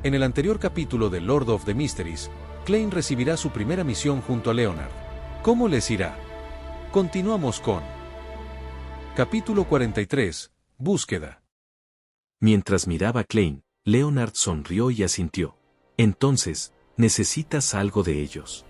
En el anterior capítulo de Lord of the Mysteries, Klein recibirá su primera misión junto a Leonard. ¿Cómo les irá? Continuamos con Capítulo 43, Búsqueda. Mientras miraba a Klein, Leonard sonrió y asintió. Entonces, necesitas algo de ellos.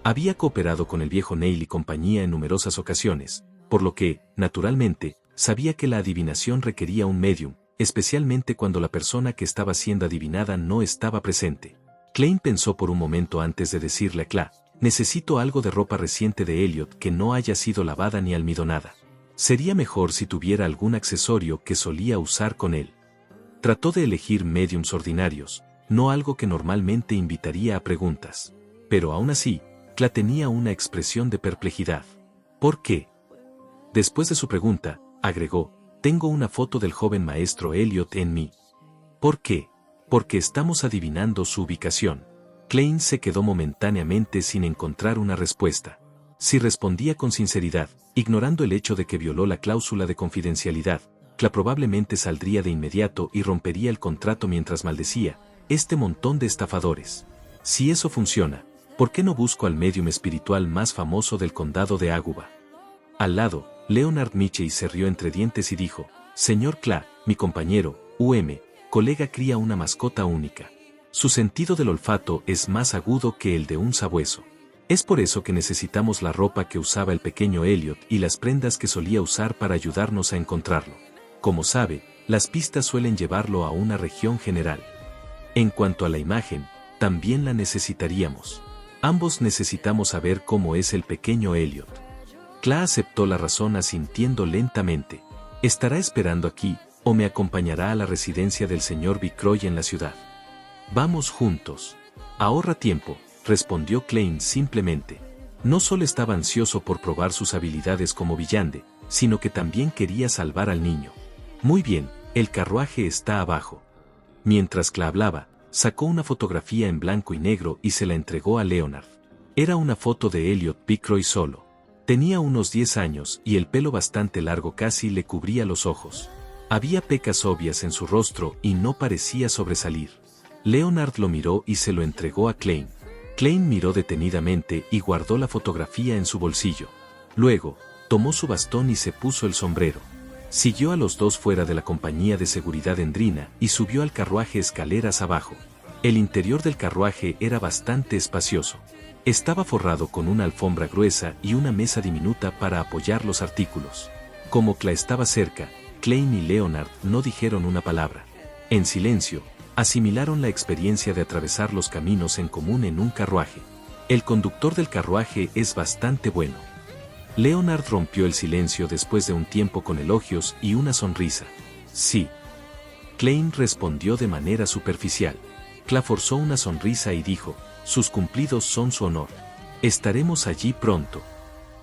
Había cooperado con el viejo Neil y compañía en numerosas ocasiones, por lo que, naturalmente, sabía que la adivinación requería un medium, especialmente cuando la persona que estaba siendo adivinada no estaba presente. Klein pensó por un momento antes de decirle a Cla: necesito algo de ropa reciente de Elliot que no haya sido lavada ni almidonada. Sería mejor si tuviera algún accesorio que solía usar con él. Trató de elegir mediums ordinarios, no algo que normalmente invitaría a preguntas. Pero aún así, Cla tenía una expresión de perplejidad. ¿Por qué? Después de su pregunta, agregó: tengo una foto del joven maestro Elliot en mí. ¿Por qué? Porque estamos adivinando su ubicación. Klein se quedó momentáneamente sin encontrar una respuesta. Si respondía con sinceridad, ignorando el hecho de que violó la cláusula de confidencialidad, Cla probablemente saldría de inmediato y rompería el contrato mientras maldecía: este montón de estafadores. Si eso funciona, ¿por qué no busco al medium espiritual más famoso del condado de Águba? Al lado, Leonard Mitchell se rió entre dientes y dijo: señor Cla, mi compañero, colega cría una mascota única. Su sentido del olfato es más agudo que el de un sabueso. Es por eso que necesitamos la ropa que usaba el pequeño Elliot y las prendas que solía usar para ayudarnos a encontrarlo. Como sabe, las pistas suelen llevarlo a una región general. En cuanto a la imagen, también la necesitaríamos. Ambos necesitamos saber cómo es el pequeño Elliot. Cla aceptó la razón asintiendo lentamente. ¿Estará esperando aquí, o me acompañará a la residencia del señor Vicroy en la ciudad? Vamos juntos. Ahorra tiempo, respondió Klein simplemente. No solo estaba ansioso por probar sus habilidades como villante, sino que también quería salvar al niño. Muy bien, el carruaje está abajo. Mientras Cla hablaba, sacó una fotografía en blanco y negro y se la entregó a Leonard. Era una foto de Elliot Vicroy solo. Tenía unos 10 años y el pelo bastante largo casi le cubría los ojos. Había pecas obvias en su rostro y no parecía sobresalir. Leonard lo miró y se lo entregó a Klein. Klein miró detenidamente y guardó la fotografía en su bolsillo. Luego, tomó su bastón y se puso el sombrero. Siguió a los dos fuera de la compañía de seguridad Endrina y subió al carruaje escaleras abajo. El interior del carruaje era bastante espacioso. Estaba forrado con una alfombra gruesa y una mesa diminuta para apoyar los artículos. Como Cla estaba cerca, Klein y Leonard no dijeron una palabra. En silencio, asimilaron la experiencia de atravesar los caminos en común en un carruaje. El conductor del carruaje es bastante bueno. Leonard rompió el silencio después de un tiempo con elogios y una sonrisa. Sí. Klein respondió de manera superficial. Cla forzó una sonrisa y dijo: sus cumplidos son su honor. Estaremos allí pronto.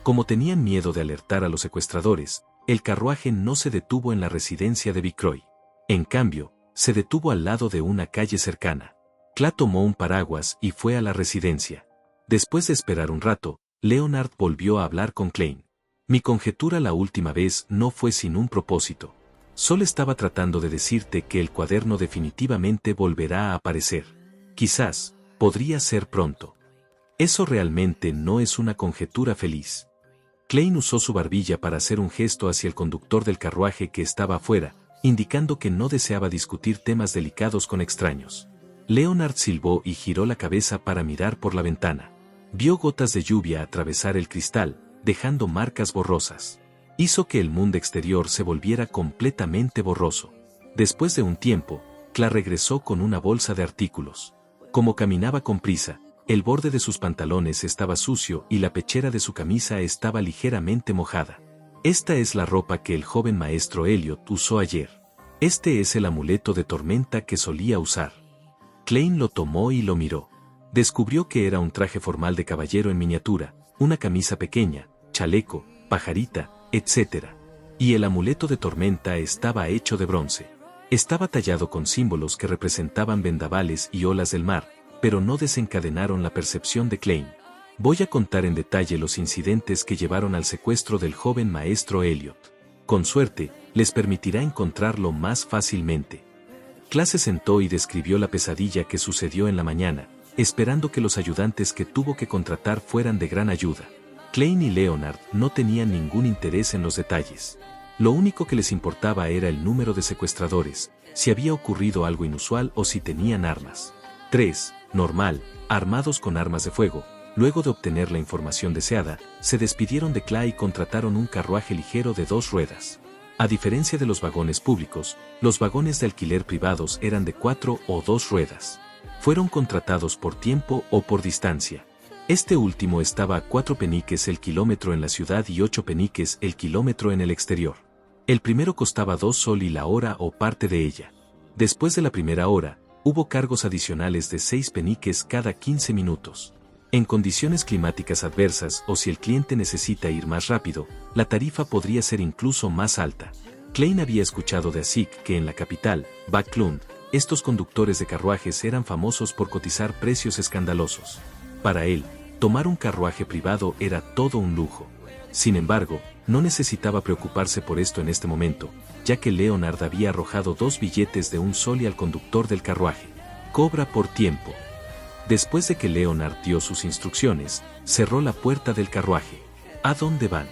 Como tenían miedo de alertar a los secuestradores, el carruaje no se detuvo en la residencia de Vicroy. En cambio, se detuvo al lado de una calle cercana. Cla tomó un paraguas y fue a la residencia. Después de esperar un rato, Leonard volvió a hablar con Klein. Mi conjetura la última vez no fue sin un propósito. Solo estaba tratando de decirte que el cuaderno definitivamente volverá a aparecer. Quizás, podría ser pronto. Eso realmente no es una conjetura feliz. Klein usó su barbilla para hacer un gesto hacia el conductor del carruaje que estaba afuera, indicando que no deseaba discutir temas delicados con extraños. Leonard silbó y giró la cabeza para mirar por la ventana. Vio gotas de lluvia atravesar el cristal, dejando marcas borrosas. Hizo que el mundo exterior se volviera completamente borroso. Después de un tiempo, Cla regresó con una bolsa de artículos. Como caminaba con prisa, el borde de sus pantalones estaba sucio y la pechera de su camisa estaba ligeramente mojada. Esta es la ropa que el joven maestro Elliot usó ayer. Este es el amuleto de tormenta que solía usar. Klein lo tomó y lo miró. Descubrió que era un traje formal de caballero en miniatura, una camisa pequeña, chaleco, pajarita, etc. Y el amuleto de tormenta estaba hecho de bronce. Estaba tallado con símbolos que representaban vendavales y olas del mar, pero no desencadenaron la percepción de Klein. Voy a contar en detalle los incidentes que llevaron al secuestro del joven maestro Elliot. Con suerte, les permitirá encontrarlo más fácilmente. Clay se sentó y describió la pesadilla que sucedió en la mañana, esperando que los ayudantes que tuvo que contratar fueran de gran ayuda. Clay y Leonard no tenían ningún interés en los detalles. Lo único que les importaba era el número de secuestradores, si había ocurrido algo inusual o si tenían armas. 3. Normal, armados con armas de fuego. Luego de obtener la información deseada, se despidieron de Clay y contrataron un carruaje ligero de 2 ruedas. A diferencia de los vagones públicos, los vagones de alquiler privados eran de 4 o 2 ruedas. Fueron contratados por tiempo o por distancia. Este último estaba a 4 peniques el kilómetro en la ciudad y 8 peniques el kilómetro en el exterior. El primero costaba 2 sol y la hora o parte de ella. Después de la primera hora, hubo cargos adicionales de 6 peniques cada 15 minutos. En condiciones climáticas adversas o si el cliente necesita ir más rápido, la tarifa podría ser incluso más alta. Clay había escuchado de Asik que en la capital, Backlund, estos conductores de carruajes eran famosos por cotizar precios escandalosos. Para él, tomar un carruaje privado era todo un lujo. Sin embargo, no necesitaba preocuparse por esto en este momento, ya que Leonard había arrojado 2 billetes de 1 sol y al conductor del carruaje. Cobra por tiempo. Después de que Leonard dio sus instrucciones, cerró la puerta del carruaje. ¿A dónde van?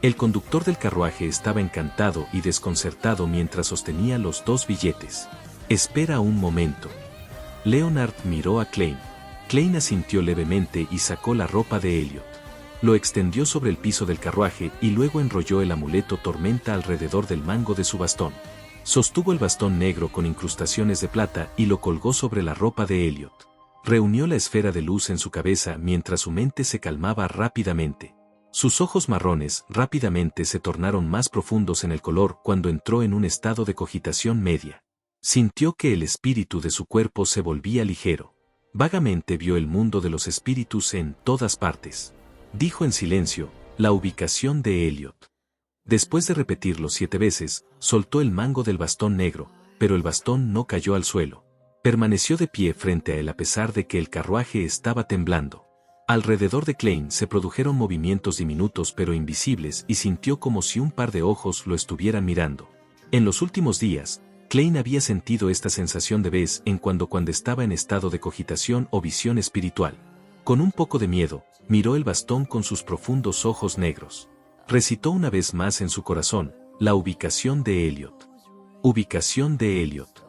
El conductor del carruaje estaba encantado y desconcertado mientras sostenía los 2 billetes. Espera un momento. Leonard miró a Clay. Clay asintió levemente y sacó la ropa de Elliot. Lo extendió sobre el piso del carruaje y luego enrolló el amuleto tormenta alrededor del mango de su bastón. Sostuvo el bastón negro con incrustaciones de plata y lo colgó sobre la ropa de Elliot. Reunió la esfera de luz en su cabeza mientras su mente se calmaba rápidamente. Sus ojos marrones rápidamente se tornaron más profundos en el color cuando entró en un estado de cogitación media. Sintió que el espíritu de su cuerpo se volvía ligero. Vagamente vio el mundo de los espíritus en todas partes. Dijo en silencio, la ubicación de Elliot. Después de repetirlo 7 veces, soltó el mango del bastón negro, pero el bastón no cayó al suelo. Permaneció de pie frente a él a pesar de que el carruaje estaba temblando. Alrededor de Clay se produjeron movimientos diminutos pero invisibles y sintió como si un par de ojos lo estuvieran mirando. En los últimos días, Clay había sentido esta sensación de vez en cuando estaba en estado de cogitación o visión espiritual. Con un poco de miedo, miró el bastón con sus profundos ojos negros. Recitó una vez más en su corazón, la ubicación de Elliot. Ubicación de Elliot.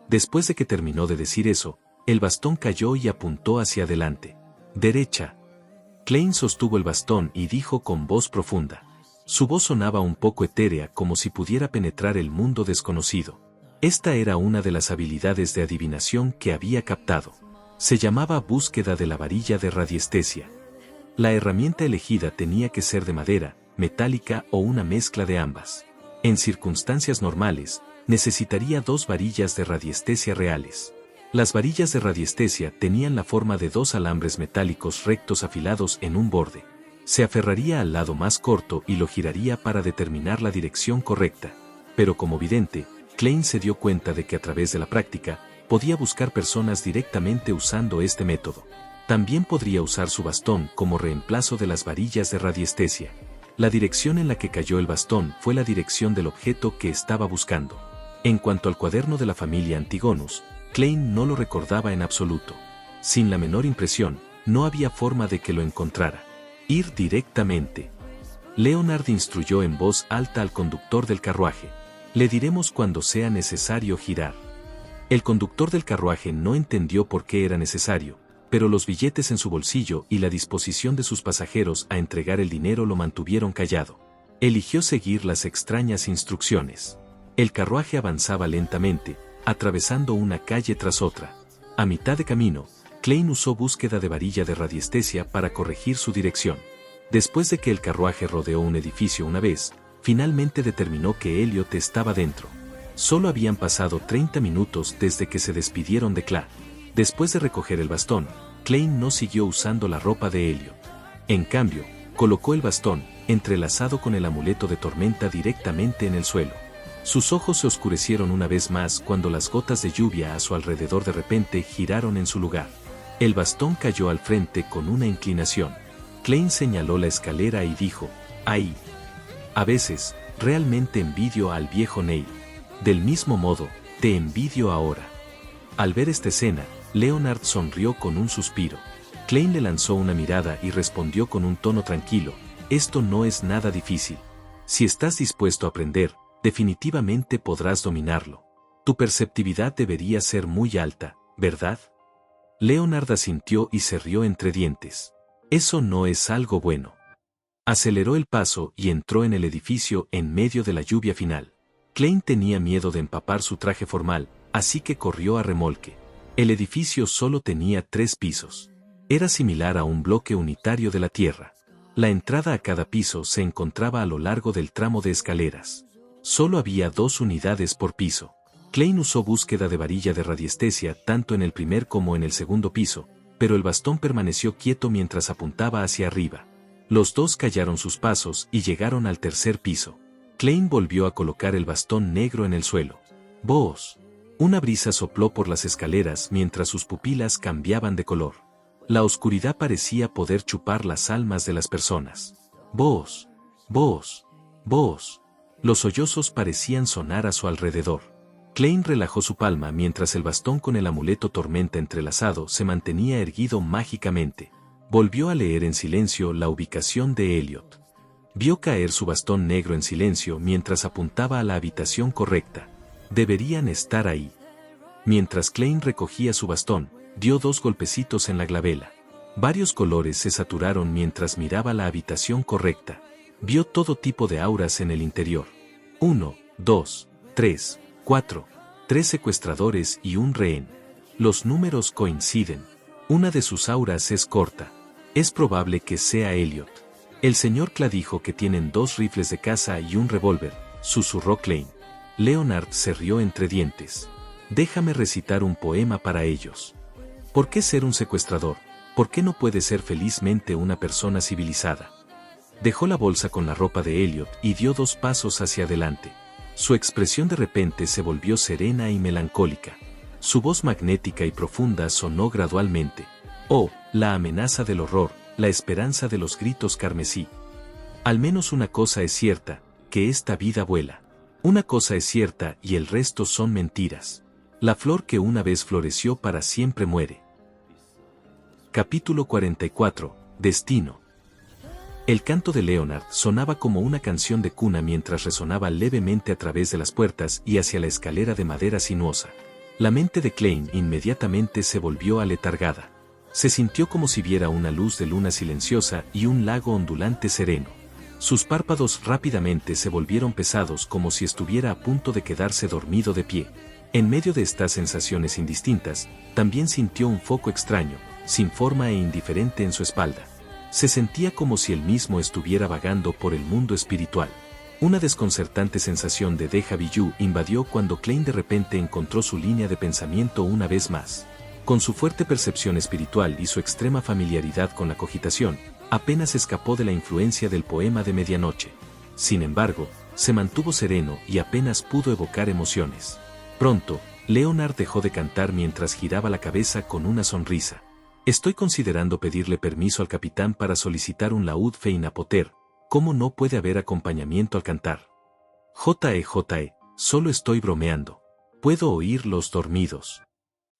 Después de que terminó de decir eso, el bastón cayó y apuntó hacia adelante. Derecha. Clay sostuvo el bastón y dijo con voz profunda. Su voz sonaba un poco etérea como si pudiera penetrar el mundo desconocido. Esta era una de las habilidades de adivinación que había captado. Se llamaba búsqueda de la varilla de radiestesia. La herramienta elegida tenía que ser de madera, metálica o una mezcla de ambas. En circunstancias normales, necesitaría 2 varillas de radiestesia reales. Las varillas de radiestesia tenían la forma de 2 alambres metálicos rectos afilados en un borde. Se aferraría al lado más corto y lo giraría para determinar la dirección correcta. Pero como vidente, Clay se dio cuenta de que a través de la práctica, podía buscar personas directamente usando este método. También podría usar su bastón como reemplazo de las varillas de radiestesia. La dirección en la que cayó el bastón fue la dirección del objeto que estaba buscando. En cuanto al cuaderno de la familia Antigonus, Clay no lo recordaba en absoluto. Sin la menor impresión, no había forma de que lo encontrara. Ir directamente. Leonard instruyó en voz alta al conductor del carruaje. Le diremos cuando sea necesario girar. El conductor del carruaje no entendió por qué era necesario, pero los billetes en su bolsillo y la disposición de sus pasajeros a entregar el dinero lo mantuvieron callado. Eligió seguir las extrañas instrucciones. El carruaje avanzaba lentamente, atravesando una calle tras otra. A mitad de camino, Clay usó búsqueda de varilla de radiestesia para corregir su dirección. Después de que el carruaje rodeó un edificio una vez, finalmente determinó que Elliot estaba dentro. Solo habían pasado 30 minutos desde que se despidieron de Clay. Después de recoger el bastón, Clay no siguió usando la ropa de Elliot. En cambio, colocó el bastón, entrelazado con el amuleto de tormenta directamente en el suelo. Sus ojos se oscurecieron una vez más cuando las gotas de lluvia a su alrededor de repente giraron en su lugar. El bastón cayó al frente con una inclinación. Clay señaló la escalera y dijo, ahí. A veces, realmente envidio al viejo Neil. Del mismo modo, Te envidio ahora. Al ver esta escena, Leonard sonrió con un suspiro. Klein le lanzó una mirada y respondió con un tono tranquilo: esto no es nada difícil. Si estás dispuesto a aprender, definitivamente podrás dominarlo. Tu perceptividad debería ser muy alta, ¿verdad? Leonard asintió y se rió entre dientes. Eso no es algo bueno. Aceleró el paso y entró en el edificio en medio de la lluvia final. Klein tenía miedo de empapar su traje formal, así que corrió a remolque. El edificio solo tenía 3 pisos. Era similar a un bloque unitario de la Tierra. La entrada a cada piso se encontraba a lo largo del tramo de escaleras. Solo había 2 unidades por piso. Klein usó búsqueda de varilla de radiestesia tanto en el primer como en el segundo piso, pero el bastón permaneció quieto mientras apuntaba hacia arriba. Los dos callaron sus pasos y llegaron al tercer piso. Klein volvió a colocar el bastón negro en el suelo. ¡Boos! Una brisa sopló por las escaleras mientras sus pupilas cambiaban de color. La oscuridad parecía poder chupar las almas de las personas. ¡Boos! ¡Boos! ¡Boos! Los sollozos parecían sonar a su alrededor. Klein relajó su palma mientras el bastón con el amuleto tormenta entrelazado se mantenía erguido mágicamente. Volvió a leer en silencio la ubicación de Elliot. Vio caer su bastón negro en silencio mientras apuntaba a la habitación correcta. Deberían estar ahí. Mientras Klein recogía su bastón, dio 2 golpecitos en la glabela. Varios colores se saturaron mientras miraba la habitación correcta. Vio todo tipo de auras en el interior. 1, 2, 3, 4, 3 secuestradores y un rehén. Los números coinciden. Una de sus auras es corta. Es probable que sea Elliot. El señor Kla dijo que tienen 2 rifles de caza y un revólver, susurró Klein. Leonard se rió entre dientes. Déjame recitar un poema para ellos. ¿Por qué ser un secuestrador? ¿Por qué no puede ser felizmente una persona civilizada? Dejó la bolsa con la ropa de Elliot y dio 2 pasos hacia adelante. Su expresión de repente se volvió serena y melancólica. Su voz magnética y profunda sonó gradualmente. Oh, la amenaza del horror, la esperanza de los gritos carmesí. Al menos una cosa es cierta, que esta vida vuela. Una cosa es cierta y el resto son mentiras. La flor que una vez floreció para siempre muere. Capítulo 44. Destino. El canto de Leonard sonaba como una canción de cuna mientras resonaba levemente a través de las puertas y hacia la escalera de madera sinuosa. La mente de Klein inmediatamente se volvió aletargada. Se sintió como si viera una luz de luna silenciosa y un lago ondulante sereno. Sus párpados rápidamente se volvieron pesados como si estuviera a punto de quedarse dormido de pie. En medio de estas sensaciones indistintas, también sintió un foco extraño, sin forma e indiferente en su espalda. Se sentía como si él mismo estuviera vagando por el mundo espiritual. Una desconcertante sensación de déjà vu invadió cuando Klein de repente encontró su línea de pensamiento una vez más. Con su fuerte percepción espiritual y su extrema familiaridad con la cogitación, apenas escapó de la influencia del poema de medianoche. Sin embargo, se mantuvo sereno y apenas pudo evocar emociones. Pronto, Leonard dejó de cantar mientras giraba la cabeza con una sonrisa. Estoy considerando pedirle permiso al capitán para solicitar un laúd Feinapoter. ¿Cómo no puede haber acompañamiento al cantar? J.E., solo estoy bromeando. Puedo oír los dormidos.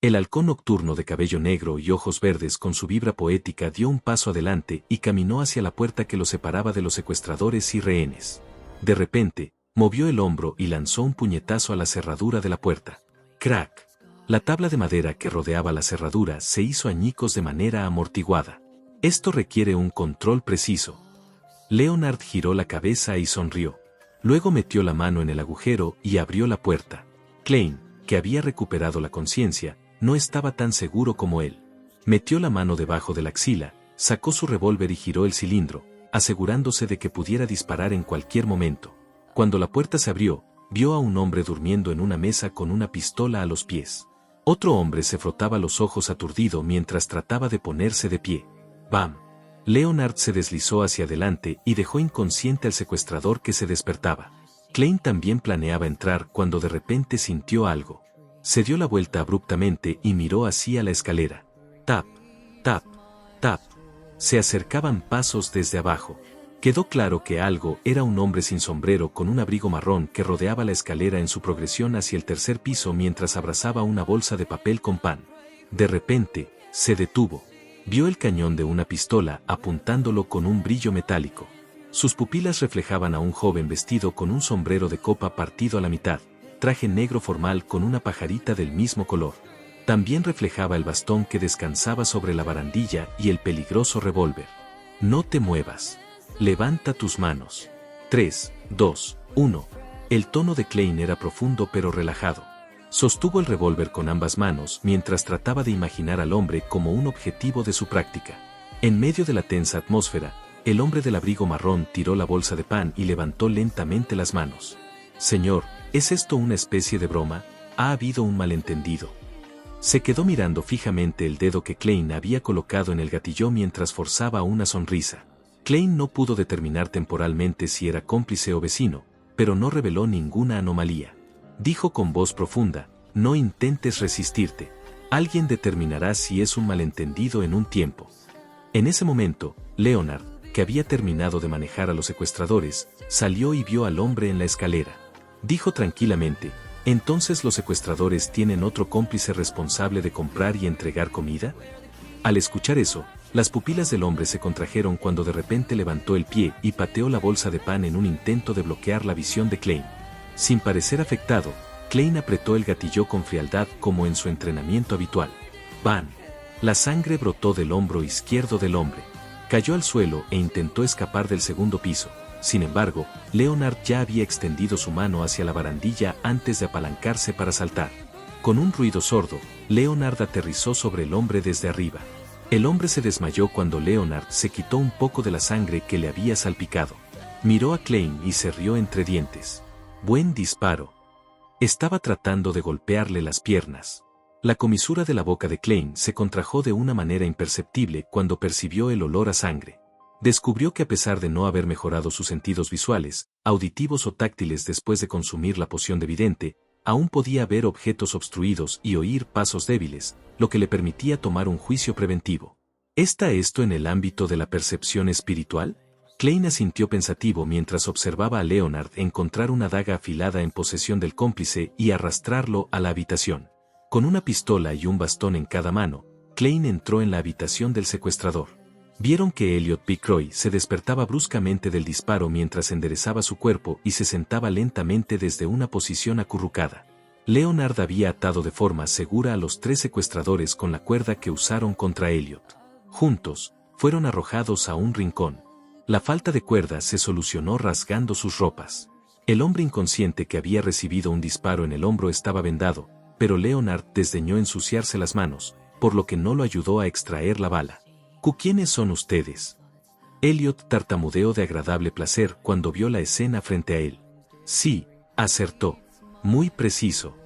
El halcón nocturno de cabello negro y ojos verdes con su vibra poética dio un paso adelante y caminó hacia la puerta que lo separaba de los secuestradores y rehenes. De repente, movió el hombro y lanzó un puñetazo a la cerradura de la puerta. ¡Crack! La tabla de madera que rodeaba la cerradura se hizo añicos de manera amortiguada. Esto requiere un control preciso. Leonard giró la cabeza y sonrió. Luego metió la mano en el agujero y abrió la puerta. Klein, que había recuperado la conciencia, no estaba tan seguro como él. Metió la mano debajo de la axila, sacó su revólver y giró el cilindro, asegurándose de que pudiera disparar en cualquier momento. Cuando la puerta se abrió, vio a un hombre durmiendo en una mesa con una pistola a los pies. Otro hombre se frotaba los ojos aturdido mientras trataba de ponerse de pie. ¡Bam! Leonard se deslizó hacia adelante y dejó inconsciente al secuestrador que se despertaba. Klein también planeaba entrar cuando de repente sintió algo. Se dio la vuelta abruptamente y miró hacia la escalera. Tap, tap, tap. Se acercaban pasos desde abajo. Quedó claro que algo era un hombre sin sombrero con un abrigo marrón que rodeaba la escalera en su progresión hacia el tercer piso mientras abrazaba una bolsa de papel con pan. De repente, se detuvo. Vio el cañón de una pistola apuntándolo con un brillo metálico. Sus pupilas reflejaban a un joven vestido con un sombrero de copa partido a la mitad, traje negro formal con una pajarita del mismo color. También reflejaba el bastón que descansaba sobre la barandilla y el peligroso revólver. No te muevas. Levanta tus manos. 3, 2, 1. El tono de Klein era profundo pero relajado. Sostuvo el revólver con ambas manos mientras trataba de imaginar al hombre como un objetivo de su práctica. En medio de la tensa atmósfera, el hombre del abrigo marrón tiró la bolsa de pan y levantó lentamente las manos. Señor, ¿es esto una especie de broma? Ha habido un malentendido. Se quedó mirando fijamente el dedo que Klein había colocado en el gatillo mientras forzaba una sonrisa. Klein no pudo determinar temporalmente si era cómplice o vecino, pero no reveló ninguna anomalía. Dijo con voz profunda, no intentes resistirte. Alguien determinará si es un malentendido en un tiempo. En ese momento, Leonard, que había terminado de manejar a los secuestradores, salió y vio al hombre en la escalera. Dijo tranquilamente, ¿entonces los secuestradores tienen otro cómplice responsable de comprar y entregar comida? Al escuchar eso, las pupilas del hombre se contrajeron cuando de repente levantó el pie y pateó la bolsa de pan en un intento de bloquear la visión de Klein. Sin parecer afectado, Klein apretó el gatillo con frialdad como en su entrenamiento habitual. ¡Bam! La sangre brotó del hombro izquierdo del hombre. Cayó al suelo e intentó escapar del segundo piso. Sin embargo, Leonard ya había extendido su mano hacia la barandilla antes de apalancarse para saltar. Con un ruido sordo, Leonard aterrizó sobre el hombre desde arriba. El hombre se desmayó cuando Leonard se quitó un poco de la sangre que le había salpicado. Miró a Klein y se rió entre dientes. Buen disparo. Estaba tratando de golpearle las piernas. La comisura de la boca de Klein se contrajo de una manera imperceptible cuando percibió el olor a sangre. Descubrió que a pesar de no haber mejorado sus sentidos visuales, auditivos o táctiles después de consumir la poción de vidente, aún podía ver objetos obstruidos y oír pasos débiles, lo que le permitía tomar un juicio preventivo. ¿Está esto en el ámbito de la percepción espiritual? Klein asintió pensativo mientras observaba a Leonard encontrar una daga afilada en posesión del cómplice y arrastrarlo a la habitación. Con una pistola y un bastón en cada mano, Klein entró en la habitación del secuestrador. Vieron que Elliot Pickroy se despertaba bruscamente del disparo mientras enderezaba su cuerpo y se sentaba lentamente desde una posición acurrucada. Leonard había atado de forma segura a los 3 secuestradores con la cuerda que usaron contra Elliot. Juntos, fueron arrojados a un rincón. La falta de cuerda se solucionó rasgando sus ropas. El hombre inconsciente que había recibido un disparo en el hombro estaba vendado, pero Leonard desdeñó ensuciarse las manos, por lo que no lo ayudó a extraer la bala. ¿Quiénes son ustedes? Elliot tartamudeó de agradable placer cuando vio la escena frente a él. Sí, acertó. Muy preciso.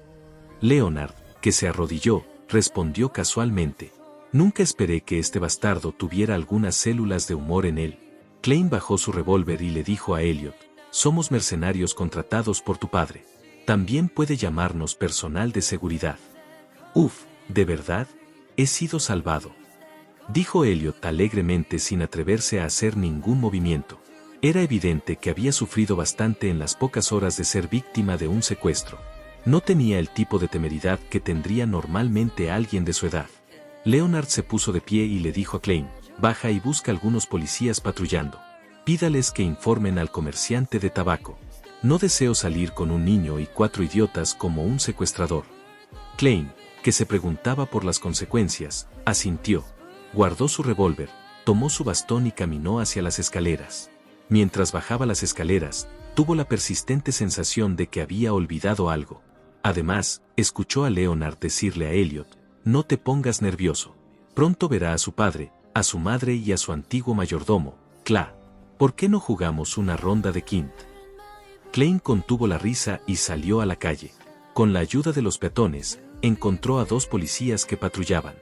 Leonard, que se arrodilló, respondió casualmente. Nunca esperé que este bastardo tuviera algunas células de humor en él. Klein bajó su revólver y le dijo a Elliot, somos mercenarios contratados por tu padre. También puede llamarnos personal de seguridad. Uf, ¿de verdad? He sido salvado. Dijo Elliot alegremente sin atreverse a hacer ningún movimiento. Era evidente que había sufrido bastante en las pocas horas de ser víctima de un secuestro. No tenía el tipo de temeridad que tendría normalmente alguien de su edad. Leonard se puso de pie y le dijo a Klein, baja y busca algunos policías patrullando. Pídales que informen al comerciante de tabaco. No deseo salir con un niño y 4 idiotas como un secuestrador. Klein, que se preguntaba por las consecuencias, asintió. Guardó su revólver, tomó su bastón y caminó hacia las escaleras. Mientras bajaba las escaleras, tuvo la persistente sensación de que había olvidado algo. Además, escuchó a Leonard decirle a Elliot, no te pongas nervioso. Pronto verá a su padre, a su madre y a su antiguo mayordomo, Cla. ¿Por qué no jugamos una ronda de Quint? Klein contuvo la risa y salió a la calle. Con la ayuda de los peatones, encontró a 2 policías que patrullaban.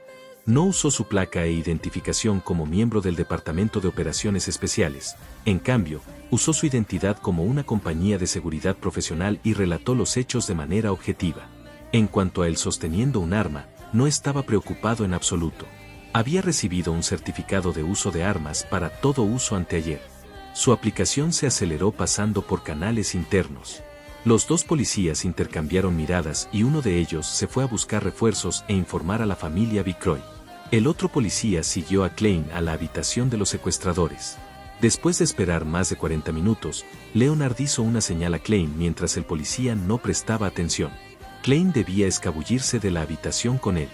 No usó su placa e identificación como miembro del Departamento de Operaciones Especiales. En cambio, usó su identidad como una compañía de seguridad profesional y relató los hechos de manera objetiva. En cuanto a él sosteniendo un arma, no estaba preocupado en absoluto. Había recibido un certificado de uso de armas para todo uso anteayer. Su aplicación se aceleró pasando por canales internos. Los dos policías intercambiaron miradas y uno de ellos se fue a buscar refuerzos e informar a la familia Vicroy. El otro policía siguió a Klein a la habitación de los secuestradores. Después de esperar más de 40 minutos, Leonard hizo una señal a Klein mientras el policía no prestaba atención. Klein debía escabullirse de la habitación con él.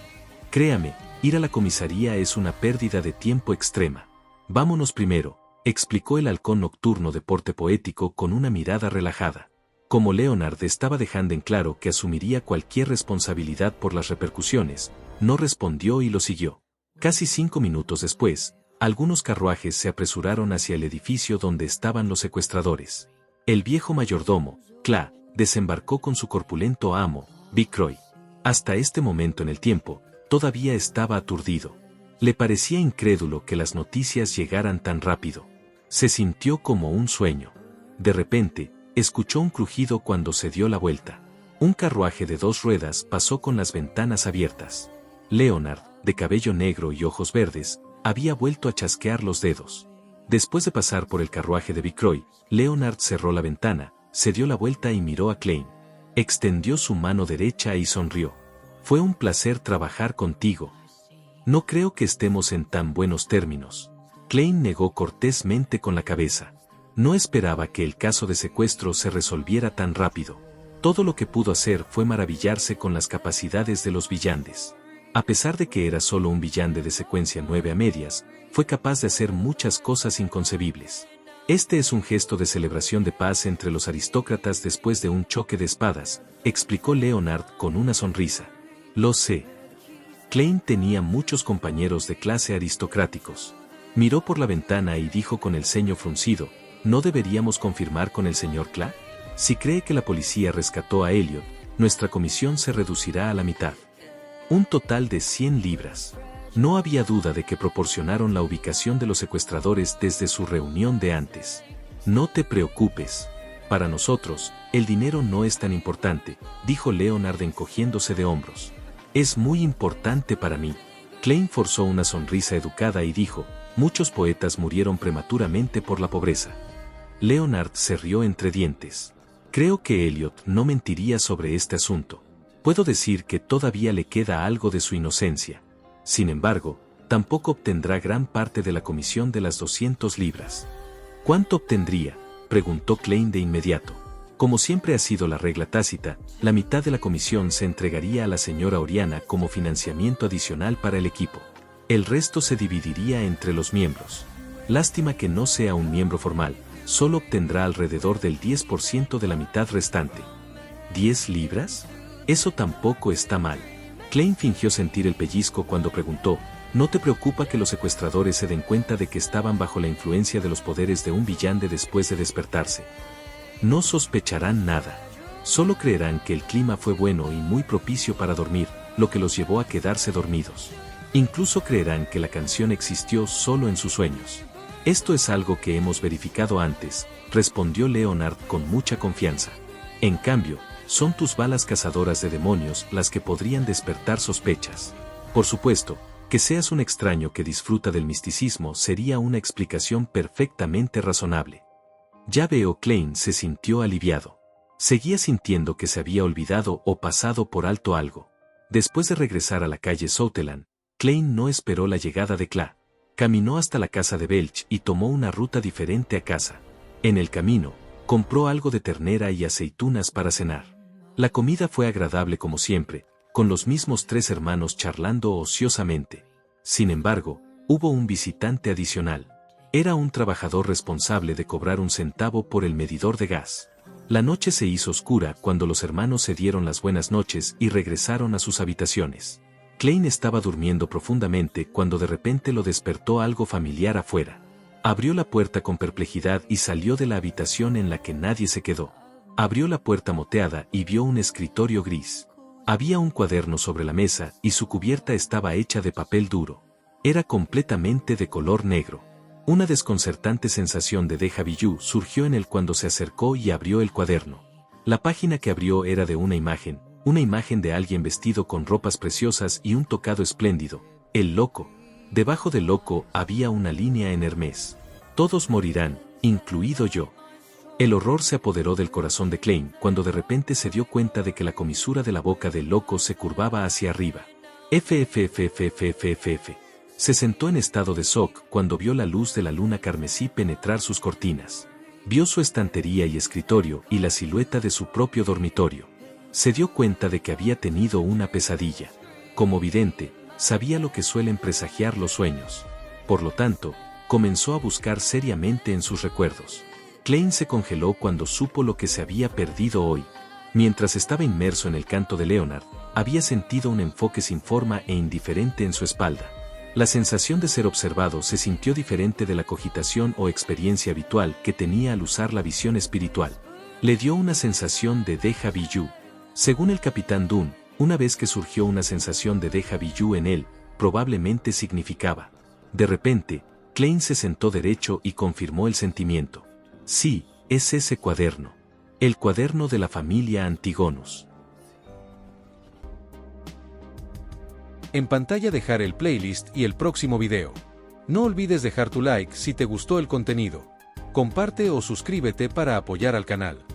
Créame, ir a la comisaría es una pérdida de tiempo extrema. Vámonos primero, explicó el halcón nocturno de porte poético con una mirada relajada. Como Leonard estaba dejando en claro que asumiría cualquier responsabilidad por las repercusiones, no respondió y lo siguió. Casi 5 minutos después, algunos carruajes se apresuraron hacia el edificio donde estaban los secuestradores. El viejo mayordomo, Cla, desembarcó con su corpulento amo, Vicroy. Hasta este momento en el tiempo, todavía estaba aturdido. Le parecía incrédulo que las noticias llegaran tan rápido. Se sintió como un sueño. De repente, escuchó un crujido cuando se dio la vuelta. Un carruaje de 2 ruedas pasó con las ventanas abiertas. Leonard, de cabello negro y ojos verdes, había vuelto a chasquear los dedos. Después de pasar por el carruaje de Vicroy, Leonard cerró la ventana, se dio la vuelta y miró a Klein. Extendió su mano derecha y sonrió. Fue un placer trabajar contigo. No creo que estemos en tan buenos términos. Klein negó cortésmente con la cabeza. No esperaba que el caso de secuestro se resolviera tan rápido. Todo lo que pudo hacer fue maravillarse con las capacidades de los villandes. A pesar de que era solo un villande de secuencia 9 a medias, fue capaz de hacer muchas cosas inconcebibles. Este es un gesto de celebración de paz entre los aristócratas después de un choque de espadas, explicó Leonard con una sonrisa. Lo sé. Klein tenía muchos compañeros de clase aristocráticos. Miró por la ventana y dijo con el ceño fruncido, ¿no deberíamos confirmar con el señor Cla? Si cree que la policía rescató a Elliot, nuestra comisión se reducirá a la mitad. Un total de 100 libras. No había duda de que proporcionaron la ubicación de los secuestradores desde su reunión de antes. No te preocupes. Para nosotros, el dinero no es tan importante, dijo Leonard encogiéndose de hombros. Es muy importante para mí. Klein forzó una sonrisa educada y dijo, muchos poetas murieron prematuramente por la pobreza. Leonard se rió entre dientes. Creo que Elliot no mentiría sobre este asunto. Puedo decir que todavía le queda algo de su inocencia. Sin embargo, tampoco obtendrá gran parte de la comisión de las 200 libras. ¿Cuánto obtendría?, preguntó Klein de inmediato. Como siempre ha sido la regla tácita, la mitad de la comisión se entregaría a la señora Oriana como financiamiento adicional para el equipo. El resto se dividiría entre los miembros. Lástima que no sea un miembro formal, solo obtendrá alrededor del 10% de la mitad restante. ¿10 libras? Eso tampoco está mal. Klein fingió sentir el pellizco cuando preguntó, ¿no te preocupa que los secuestradores se den cuenta de que estaban bajo la influencia de los poderes de un villande después de despertarse? No sospecharán nada. Solo creerán que el clima fue bueno y muy propicio para dormir, lo que los llevó a quedarse dormidos. Incluso creerán que la canción existió solo en sus sueños. Esto es algo que hemos verificado antes, respondió Leonard con mucha confianza. En cambio, son tus balas cazadoras de demonios las que podrían despertar sospechas. Por supuesto, que seas un extraño que disfruta del misticismo sería una explicación perfectamente razonable. Ya veo, Klein se sintió aliviado. Seguía sintiendo que se había olvidado o pasado por alto algo. Después de regresar a la calle Southland, Klein no esperó la llegada de Cla. Caminó hasta la casa de Belch y tomó una ruta diferente a casa. En el camino, compró algo de ternera y aceitunas para cenar. La comida fue agradable como siempre, con los mismos 3 hermanos charlando ociosamente. Sin embargo, hubo un visitante adicional. Era un trabajador responsable de cobrar 1 centavo por el medidor de gas. La noche se hizo oscura cuando los hermanos se dieron las buenas noches y regresaron a sus habitaciones. Klein estaba durmiendo profundamente cuando de repente lo despertó algo familiar afuera. Abrió la puerta con perplejidad y salió de la habitación en la que nadie se quedó. Abrió la puerta moteada y vio un escritorio gris. Había un cuaderno sobre la mesa y su cubierta estaba hecha de papel duro. Era completamente de color negro. Una desconcertante sensación de déjà vu surgió en él cuando se acercó y abrió el cuaderno. La página que abrió era de una imagen de alguien vestido con ropas preciosas y un tocado espléndido, el loco. Debajo del loco había una línea en Hermes. Todos morirán, incluido yo. El horror se apoderó del corazón de Klein cuando de repente se dio cuenta de que la comisura de la boca del loco se curvaba hacia arriba. FFFFFFF. Se sentó en estado de shock cuando vio la luz de la luna carmesí penetrar sus cortinas. Vio su estantería y escritorio y la silueta de su propio dormitorio. Se dio cuenta de que había tenido una pesadilla. Como vidente, sabía lo que suelen presagiar los sueños. Por lo tanto, comenzó a buscar seriamente en sus recuerdos. Klein se congeló cuando supo lo que se había perdido hoy. Mientras estaba inmerso en el canto de Leonard, había sentido un enfoque sin forma e indiferente en su espalda. La sensación de ser observado se sintió diferente de la cogitación o experiencia habitual que tenía al usar la visión espiritual. Le dio una sensación de déjà vu. Según el capitán Dunn, una vez que surgió una sensación de déjà vu en él, probablemente significaba. De repente, Klein se sentó derecho y confirmó el sentimiento. Sí, es ese cuaderno. El cuaderno de la familia Antigonus. En pantalla dejar el playlist y el próximo video. No olvides dejar tu like si te gustó el contenido. Comparte o suscríbete para apoyar al canal.